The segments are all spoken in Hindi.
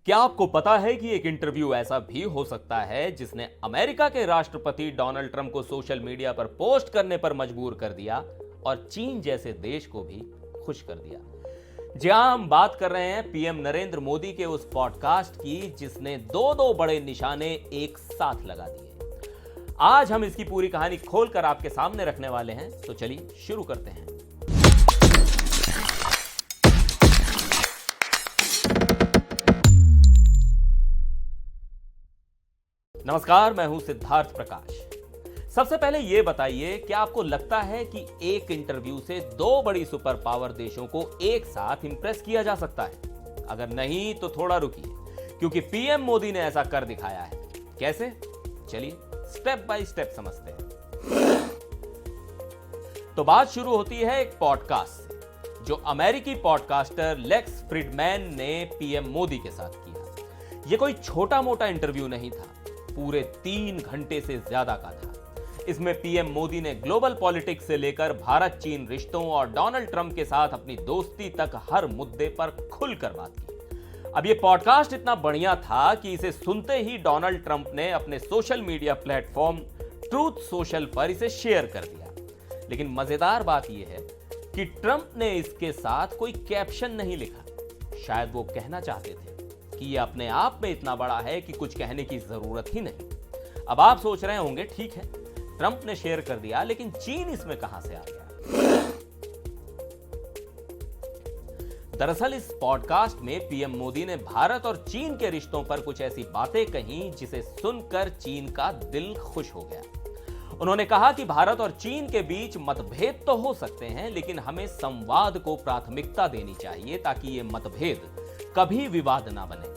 क्या आपको पता है कि एक इंटरव्यू ऐसा भी हो सकता है जिसने अमेरिका के राष्ट्रपति डोनाल्ड ट्रंप को सोशल मीडिया पर पोस्ट करने पर मजबूर कर दिया और चीन जैसे देश को भी खुश कर दिया। जी हां, हम बात कर रहे हैं पीएम नरेंद्र मोदी के उस पॉडकास्ट की जिसने दो बड़े निशाने एक साथ लगा दिए। आज हम इसकी पूरी कहानी खोलकर आपके सामने रखने वाले हैं, तो चलिए शुरू करते हैं। नमस्कार, मैं हूं सिद्धार्थ प्रकाश। सबसे पहले यह बताइए, क्या आपको लगता है कि एक इंटरव्यू से दो बड़ी सुपर पावर देशों को एक साथ इंप्रेस किया जा सकता है? अगर नहीं तो थोड़ा रुकिए, क्योंकि पीएम मोदी ने ऐसा कर दिखाया है। कैसे? चलिए स्टेप बाय स्टेप समझते हैं। तो बात शुरू होती है एक पॉडकास्ट से, जो अमेरिकी पॉडकास्टर लेक्स फ्रीडमैन ने पीएम मोदी के साथ किया। यह कोई छोटा मोटा इंटरव्यू नहीं था, पूरे 3 घंटे से ज्यादा का था। इसमें पीएम मोदी ने ग्लोबल पॉलिटिक्स से लेकर भारत चीन रिश्तों और डोनाल्ड ट्रंप के साथ अपनी दोस्ती तक हर मुद्दे पर खुलकर बात की। अब यह पॉडकास्ट इतना बढ़िया था कि इसे सुनते ही डोनाल्ड ट्रंप ने अपने social media platform truth social पर इसे शेयर कर दिया। लेकिन मजेदार बात यह है कि ट्रंप ने इसके साथ कोई कैप्शन नहीं लिखा। शायद वो कहना चाहते थे कि ये अपने आप में इतना बड़ा है कि कुछ कहने की जरूरत ही नहीं। अब आप सोच रहे होंगे, ठीक है, ट्रंप ने शेयर कर दिया, लेकिन चीन इसमें कहां से आ गया? दरअसल इस पॉडकास्ट में पीएम मोदी ने भारत और चीन के रिश्तों पर कुछ ऐसी बातें कहीं जिसे सुनकर चीन का दिल खुश हो गया। उन्होंने कहा कि भारत और चीन के बीच मतभेद तो हो सकते हैं, लेकिन हमें संवाद को प्राथमिकता देनी चाहिए ताकि ये मतभेद कभी विवाद ना बने।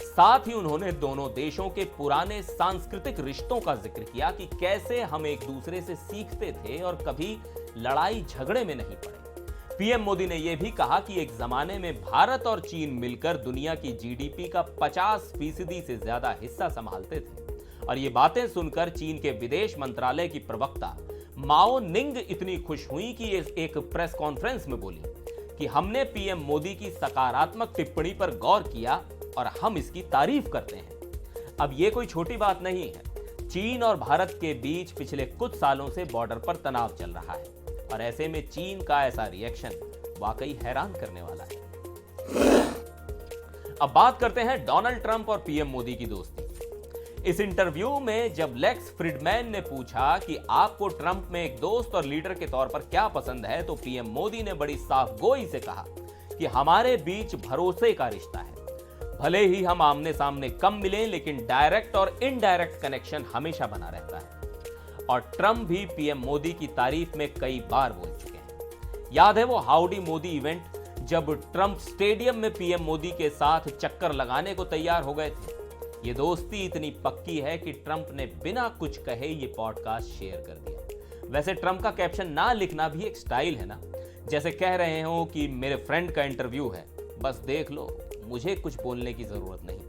साथ ही उन्होंने दोनों देशों के पुराने सांस्कृतिक रिश्तों का जिक्र किया कि कैसे हम एक दूसरे से सीखते थे और कभी लड़ाई झगड़े में नहीं पड़े। पीएम मोदी ने यह भी कहा कि एक जमाने में भारत और चीन मिलकर दुनिया की जीडीपी का 50% से ज्यादा हिस्सा संभालते थे। और ये बातें सुनकर चीन के विदेश मंत्रालय की प्रवक्ता माओ निंग इतनी खुश हुई कि एक प्रेस कॉन्फ्रेंस में बोली कि हमने पीएम मोदी की सकारात्मक टिप्पणी पर गौर किया और हम इसकी तारीफ करते हैं। अब यह कोई छोटी बात नहीं है। चीन और भारत के बीच पिछले कुछ सालों से बॉर्डर पर तनाव चल रहा है और ऐसे में चीन का ऐसा रिएक्शन वाकई हैरान करने वाला है। अब बात करते हैं डोनाल्ड ट्रंप और पीएम मोदी की दोस्ती। इस इंटरव्यू में जब लेक्स फ्रीडमैन ने पूछा कि आपको ट्रंप में एक दोस्त और लीडर के तौर पर क्या पसंद है, तो पीएम मोदी ने बड़ी साफ गोई से कहा कि हमारे बीच भरोसे का रिश्ता है। भले ही हम आमने सामने कम मिलें, लेकिन डायरेक्ट और इनडायरेक्ट कनेक्शन हमेशा बना रहता है। और ट्रंप भी पीएम मोदी की तारीफ में कई बार बोल चुके हैं। याद है वो हाउडी मोदी इवेंट, जब ट्रंप स्टेडियम में पीएम मोदी के साथ चक्कर लगाने को तैयार हो गए थे। ये दोस्ती इतनी पक्की है कि ट्रंप ने बिना कुछ कहे ये पॉडकास्ट शेयर कर दिया। वैसे ट्रंप का कैप्शन ना लिखना भी एक स्टाइल है ना, जैसे कह रहे हो कि मेरे फ्रेंड का इंटरव्यू है, बस देख लो, मुझे कुछ बोलने की जरूरत नहीं।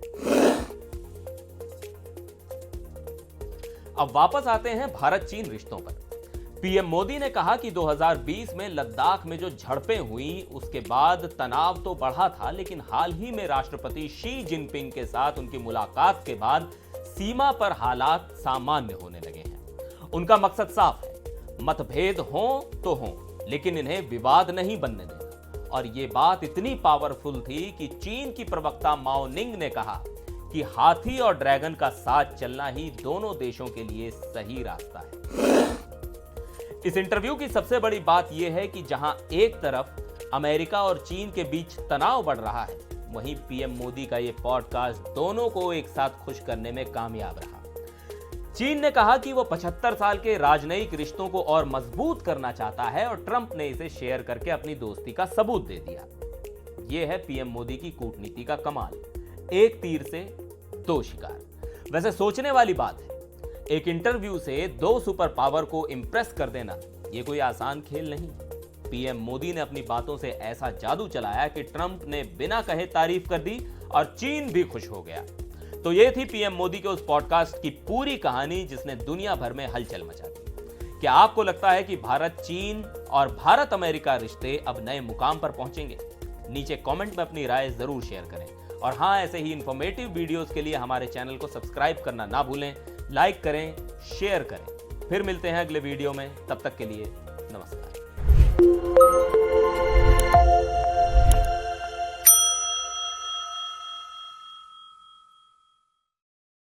अब वापस आते हैं भारत चीन रिश्तों पर। पीएम मोदी ने कहा कि 2020 में लद्दाख में जो झड़पें हुई उसके बाद तनाव तो बढ़ा था, लेकिन हाल ही में राष्ट्रपति शी जिनपिंग के साथ उनकी मुलाकात के बाद सीमा पर हालात सामान्य होने लगे हैं। उनका मकसद साफ है, मतभेद हों तो हों, लेकिन इन्हें विवाद नहीं बनने देना। और ये बात इतनी पावरफुल थी कि चीन की प्रवक्ता माओ निंग ने कहा कि हाथी और ड्रैगन का साथ चलना ही दोनों देशों के लिए सही रास्ता है। इस इंटरव्यू की सबसे बड़ी बात यह है कि जहां एक तरफ अमेरिका और चीन के बीच तनाव बढ़ रहा है, वहीं पीएम मोदी का यह पॉडकास्ट दोनों को एक साथ खुश करने में कामयाब रहा। चीन ने कहा कि वो 75 साल के राजनयिक रिश्तों को और मजबूत करना चाहता है और ट्रंप ने इसे शेयर करके अपनी दोस्ती का सबूत दे दिया। यह है पीएम मोदी की कूटनीति का कमाल, एक तीर से 2 शिकार। वैसे सोचने वाली बात है, एक इंटरव्यू से 2 सुपर पावर को इंप्रेस कर देना यह कोई आसान खेल नहीं। पीएम मोदी ने अपनी बातों से ऐसा जादू चलाया कि ट्रंप ने बिना कहे तारीफ कर दी और चीन भी खुश हो गया। तो ये थी पीएम मोदी के उस पॉडकास्ट की पूरी कहानी जिसने दुनिया भर में हलचल मचा दी। क्या आपको लगता है कि भारत चीन और भारत अमेरिका रिश्ते अब नए मुकाम पर पहुंचेंगे? नीचे कमेंट में अपनी राय जरूर शेयर करें और हाँ, ऐसे ही इंफॉर्मेटिव वीडियोस के लिए हमारे चैनल को सब्सक्राइब करना ना भूलें, लाइक करें, शेयर करें। फिर मिलते हैं अगले वीडियो में, तब तक के लिए नमस्कार।